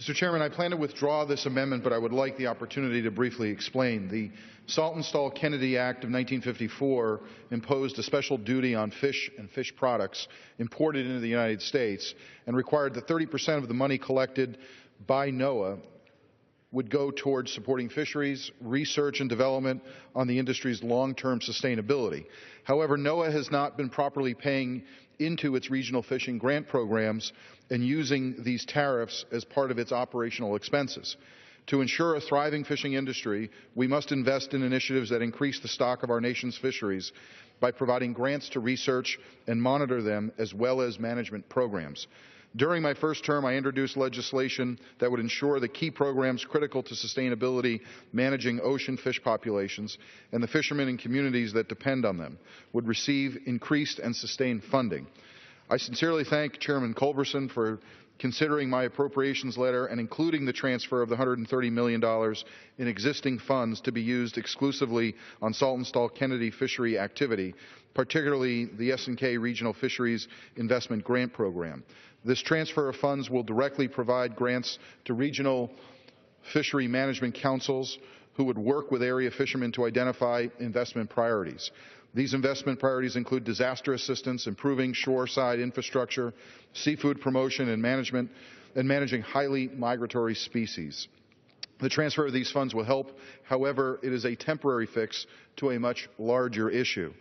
Mr. Chairman, I plan to withdraw this amendment, but I would like the opportunity to briefly explain. The Saltonstall-Kennedy Act of 1954 imposed a special duty on fish and fish products imported into the United States and required that 30% of the money collected by NOAA would go towards supporting fisheries, research and development on the industry's long-term sustainability. However, NOAA has not been properly paying into its regional fishing grant programs and using these tariffs as part of its operational expenses. To ensure a thriving fishing industry, we must invest in initiatives that increase the stock of our nation's fisheries by providing grants to research and monitor them, as well as management programs. During my first term, I introduced legislation that would ensure that key programs critical to sustainability, managing ocean fish populations, and the fishermen and communities that depend on them would receive increased and sustained funding. I sincerely thank Chairman Culberson for considering my appropriations letter and including the transfer of the $130 million in existing funds to be used exclusively on Saltonstall-Kennedy fishery activity, particularly the S&K Regional Fisheries Investment Grant Program. This transfer of funds will directly provide grants to regional fishery management councils who would work with area fishermen to identify investment priorities. These investment priorities include disaster assistance, improving shoreside infrastructure, seafood promotion and management, and managing highly migratory species. The transfer of these funds will help. However, it is a temporary fix to a much larger issue.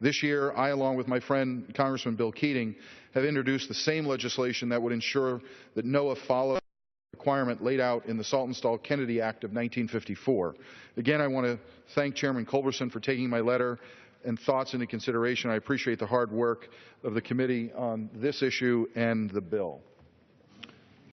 This year, I, along with my friend Congressman Bill Keating, have introduced the same legislation that would ensure that NOAA follows the requirement laid out in the Saltonstall-Kennedy Act of 1954. Again, I want to thank Chairman Culberson for taking my letter and thoughts into consideration. I appreciate the hard work of the committee on this issue and the bill.